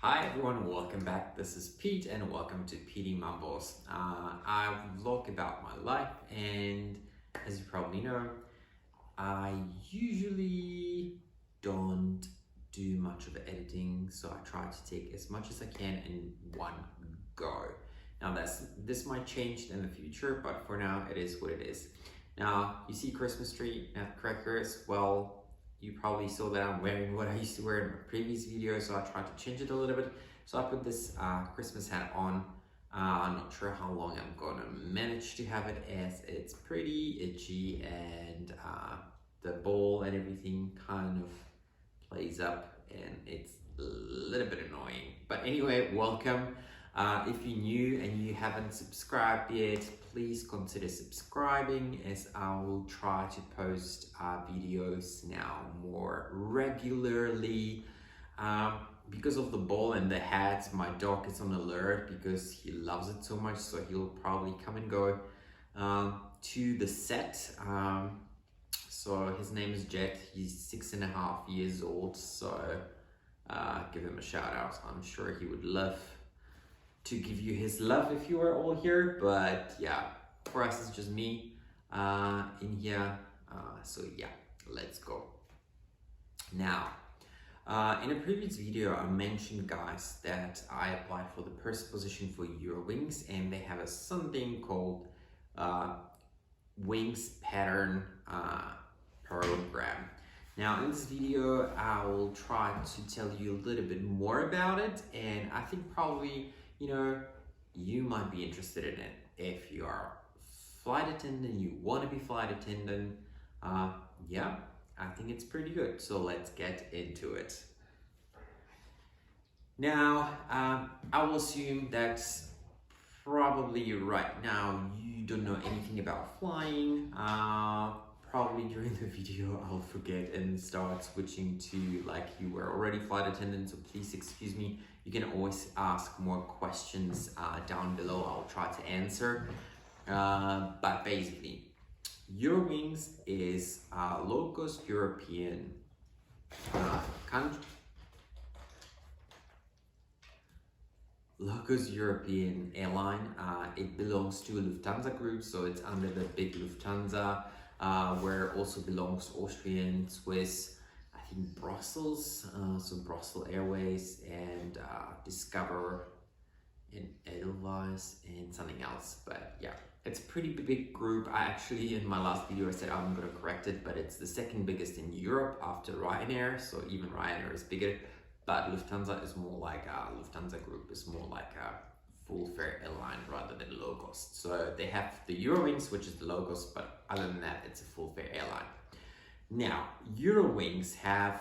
Hi everyone, welcome back. This is Pete and welcome to PetieMumbles. I vlog about my life, and as you probably know, I usually don't do much of the editing, so I try to take as much as I can in one go. Now this might change in the future, but for now it is what it is. Now you see Christmas tree and crackers. Well, you probably saw that I'm wearing what I used to wear in my previous video, so I tried to change it a little bit. So I put this Christmas hat on. I'm not sure how long I'm gonna manage to have it, as it's pretty itchy and the bowl and everything kind of plays up and it's a little bit annoying. But anyway, welcome. If you're new and you haven't subscribed yet, please consider subscribing, as I will try to post videos now more regularly. Because of the bowl and the hat, my dog is on alert because he loves it so much, so he'll probably come and go to the set. So his name is Jet. He's 6.5 years old, so give him a shout out. I'm sure he would love to give you his love if you were all here, but yeah, for us it's just me in here. So yeah, let's go. Now, in a previous video I mentioned, guys, that I applied for the first position for Eurowings, and they have something called Wings Pattern Program. Now in this video I will try to tell you a little bit more about it, and I think probably you might be interested in it. If you are flight attendant, you want to be flight attendant, yeah, I think it's pretty good. So let's get into it. Now, I will assume that probably right now you don't know anything about flying. Probably during the video I'll forget and start switching to like you were already flight attendant, so please excuse me. You can always ask more questions down below. I'll try to answer. But basically, Eurowings is a low-cost European country. Low-cost European airline. It belongs to Lufthansa Group, so it's under the big Lufthansa, where also belongs Austrian, Swiss, I think Brussels, so Brussels Airways, and Discover, and Edelweiss, and something else. But yeah, it's a pretty big group. I actually, in my last video, I said I'm gonna correct it, but it's the second biggest in Europe after Ryanair, so even Ryanair is bigger. But Lufthansa is more like Lufthansa Group is more like a full fare airline rather than low cost. So they have the Eurowings, which is the low cost, but other than that, it's a full fare airline. Now, Eurowings have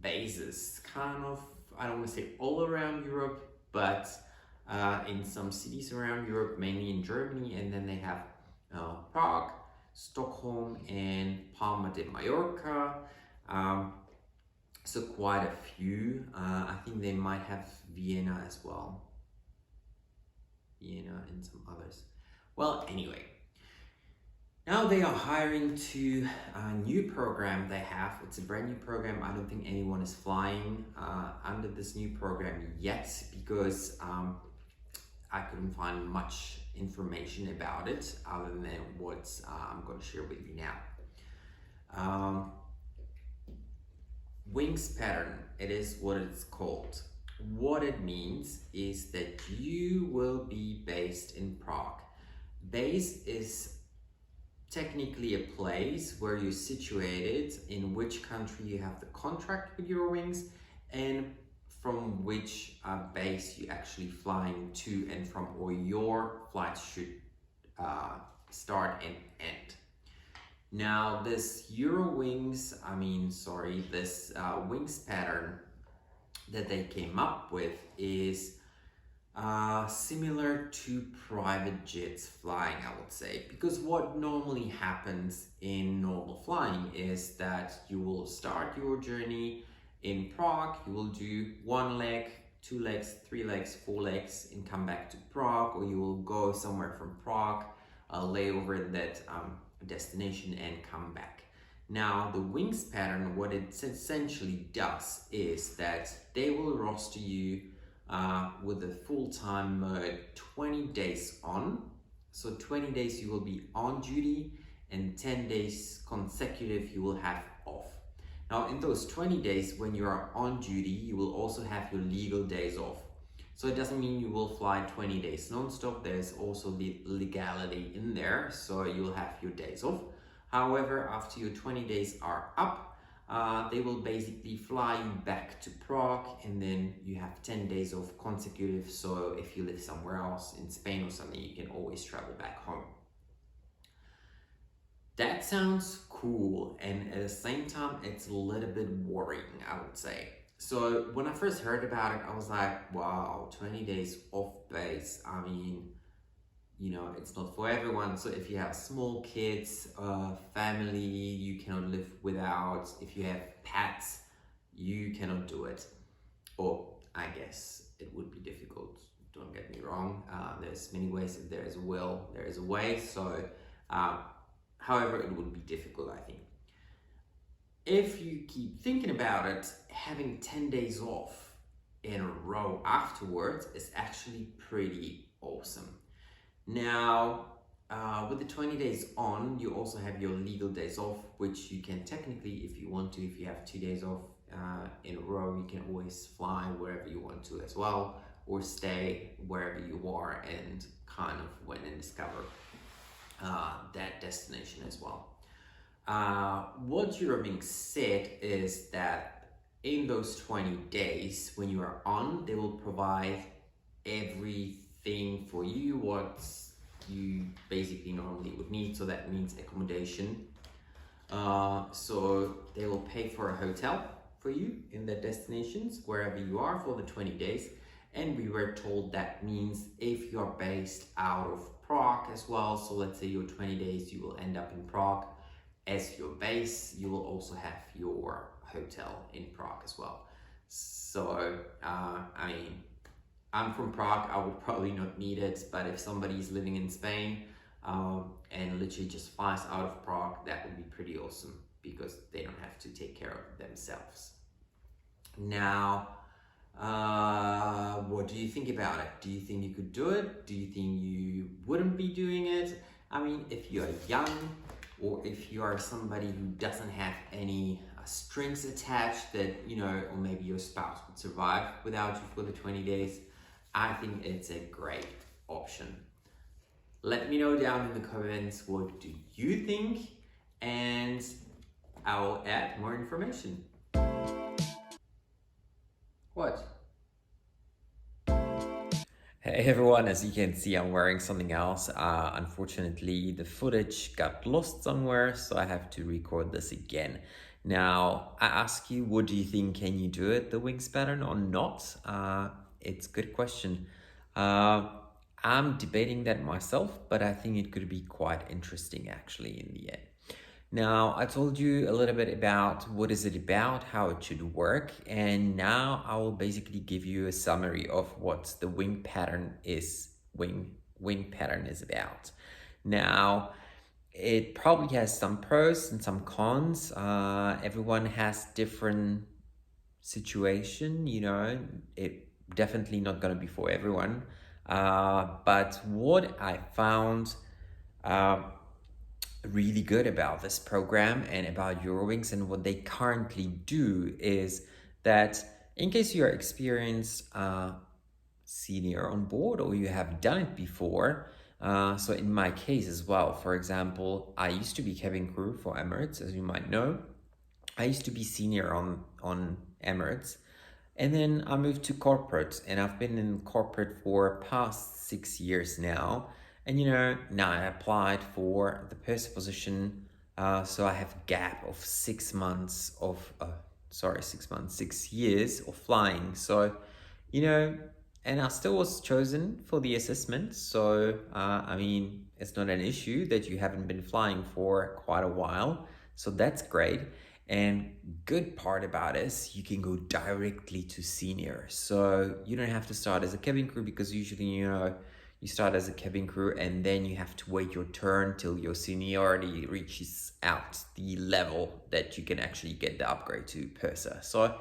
bases kind of, I don't want to say all around Europe, but in some cities around Europe, mainly in Germany, and then they have Prague, Stockholm, and Palma de Mallorca. So quite a few. I think they might have Vienna as well. Vienna and some others. Well, anyway, now they are hiring to a new program they have. It's a brand new program. I don't think anyone is flying under this new program yet, because I couldn't find much information about it other than what I'm going to share with you now. Wings Pattern, it is what it's called. What it means is that you will be based in Prague. Base is technically a place where you're situated, in which country you have the contract with Eurowings, and from which base you actually flying to and from, or your flights should start and end. Now this Eurowings, this Wings Pattern that they came up with is similar to private jets flying, I would say, because what normally happens in normal flying is that you will start your journey in Prague, you will do 1 leg, 2 legs, 3 legs, 4 legs, and come back to Prague, or you will go somewhere from Prague, lay over that destination and come back. Now, the Wings pattern, what it essentially does is that they will roster you with a full-time mode 20 days on. So 20 days you will be on duty and 10 days consecutive you will have off. Now, in those 20 days when you are on duty, you will also have your legal days off. So it doesn't mean you will fly 20 days non-stop. There's also the legality in there, so you'll have your days off. However, after your 20 days are up, they will basically fly you back to Prague, and then you have 10 days of consecutive. So if you live somewhere else in Spain or something, you can always travel back home. That sounds cool, and at the same time, it's a little bit worrying, I would say. So when I first heard about it, I was like, wow, 20 days off base. I mean, you know, it's not for everyone. So if you have small kids, family, you cannot live without. If you have pets, you cannot do it. Or I guess it would be difficult. Don't get me wrong. There's many ways. If there is a will, there is a way. So, however, it would be difficult, I think. If you keep thinking about it, having 10 days off in a row afterwards is actually pretty awesome. Now, with the 20 days on, you also have your legal days off, which you can technically, if you want to, if you have 2 days off in a row, you can always fly wherever you want to as well, or stay wherever you are and kind of went and discover that destination as well. What Eurowings said is that in those 20 days when you are on, they will provide everything for you what you basically normally would need. So that means accommodation. So they will pay for a hotel for you in their destinations wherever you are for the 20 days. And we were told that means if you're based out of Prague as well, so let's say your 20 days you will end up in Prague as your base, you will also have your hotel in Prague as well. So, I mean, I'm from Prague, I would probably not need it, but if somebody's living in Spain and literally just flies out of Prague, that would be pretty awesome because they don't have to take care of themselves. Now, what do you think about it? Do you think you could do it? Do you think you wouldn't be doing it? I mean, if you're young, or if you are somebody who doesn't have any strings attached that, you know, or maybe your spouse would survive without you for the 20 days, I think it's a great option. Let me know down in the comments, what do you think? And I'll add more information. What? Hey everyone, as you can see, I'm wearing something else. Unfortunately, the footage got lost somewhere, so I have to record this again. Now, I ask you, what do you think? Can you do it, the wings pattern, or not? It's a good question. I'm debating that myself, but I think it could be quite interesting actually in the end. Now, I told you a little bit about what is it about, how it should work, and now I will basically give you a summary of what the wing pattern is about. Now, it probably has some pros and some cons. Everyone has different situation, you know, it definitely not gonna be for everyone. But what I found really good about this program and about Eurowings and what they currently do is that in case you're experienced senior on board or you have done it before, so in my case as well, for example, I used to be cabin crew for Emirates, as you might know. I used to be senior on Emirates, and then I moved to corporate, and I've been in corporate for past 6 years now. And you know, now I applied for the purser position, so I have a gap of 6 months of, 6 years of flying. So, you know, and I still was chosen for the assessment. So, I mean, it's not an issue that you haven't been flying for quite a while. So that's great. And good part about it is you can go directly to senior. So you don't have to start as a cabin crew because usually, you know, You start as a cabin crew and then you have to wait your turn till your seniority reaches out the level that you can actually get the upgrade to purser. So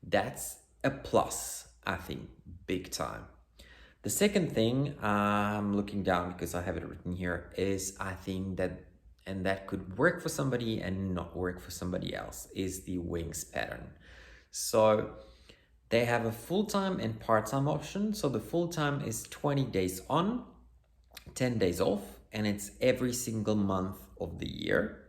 that's a plus, I think, big time. The second thing I'm looking down because I have it written here is I think that, and that could work for somebody and not work for somebody else, is the wings pattern. So they have a full-time and part-time option. So the full-time is 20 days on, 10 days off, and it's every single month of the year.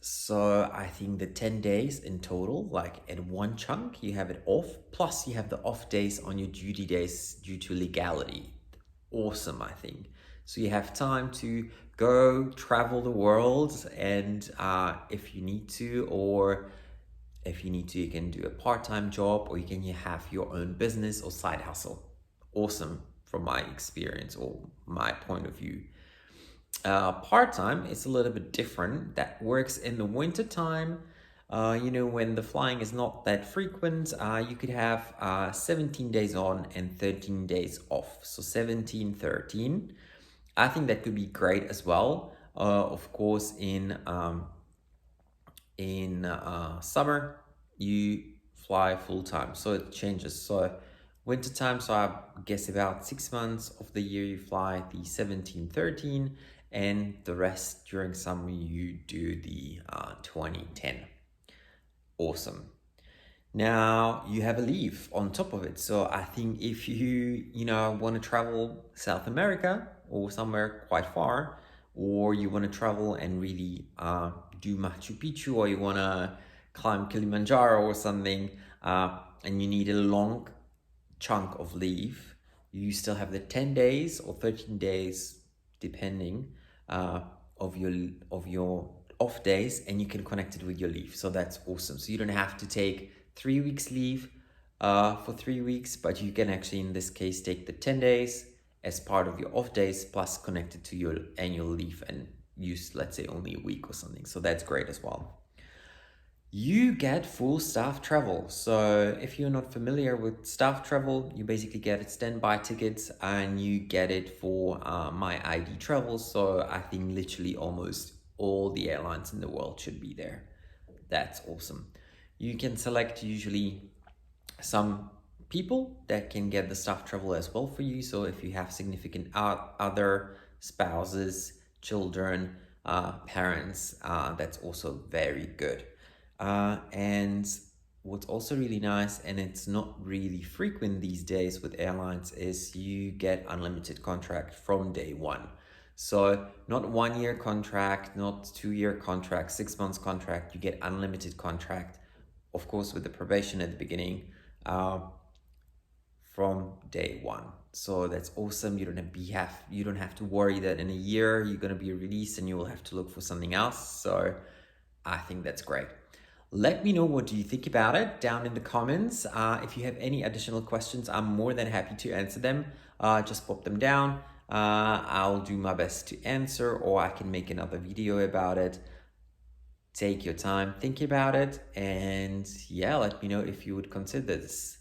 So I think the 10 days in total, like in one chunk, you have it off, plus you have the off days on your duty days due to legality. Awesome, I think. So you have time to go travel the world, and if you need to, or if you need to, you can do a part-time job, or you can have your own business or side hustle. Awesome from my experience or my point of view. Part-time is a little bit different. That works in the winter time. When the flying is not that frequent, you could have 17 days on and 13 days off. So 17, 13. I think that could be great as well. Of course, in summer, you fly full time, so it changes. So winter time, so I guess about 6 months of the year you fly the 17, 13, and the rest during summer you do the 20, 10. Awesome. Now you have a leave on top of it. So I think if you want to travel South America or somewhere quite far, or you want to travel and really do Machu Picchu, or you want to climb Kilimanjaro or something, and you need a long chunk of leave, you still have the 10 days or 13 days, depending, of your off days, and you can connect it with your leave. So that's awesome. So you don't have to take 3 weeks leave for 3 weeks, but you can actually, in this case, take the 10 days as part of your off days, plus connect it to your annual leave and use, let's say, only a week or something. So that's great as well. You get full staff travel. So if you're not familiar with staff travel, you basically get standby tickets, and you get it for My ID Travel. So I think literally almost all the airlines in the world should be there. That's awesome. You can select usually some people that can get the staff travel as well for you. So if you have significant other spouses, children, parents, that's also very good. And what's also really nice, and it's not really frequent these days with airlines, is you get unlimited contract from day one. So not 1 year contract, not 2 year contract, 6 months contract, you get unlimited contract, of course, with the probation at the beginning, from day one. So that's awesome. You don't have to worry that in a year you're going to be released and you will have to look for something else. So I think that's great. Let me know what do you think about it down in the comments. If you have any additional questions, I'm more than happy to answer them. Just pop them down. I'll do my best to answer, or I can make another video about it. Take your time, think about it, and yeah, let me know if you would consider this.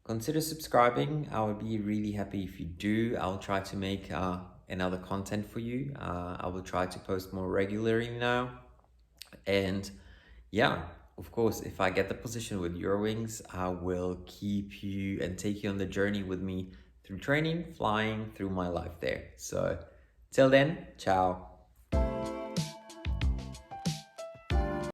Consider subscribing. I would be really happy if you do. I'll try to make another content for you. I will try to post more regularly now. And yeah, of course, if I get the position with Eurowings, I will keep you and take you on the journey with me through training, flying, through my life there. So till then, ciao.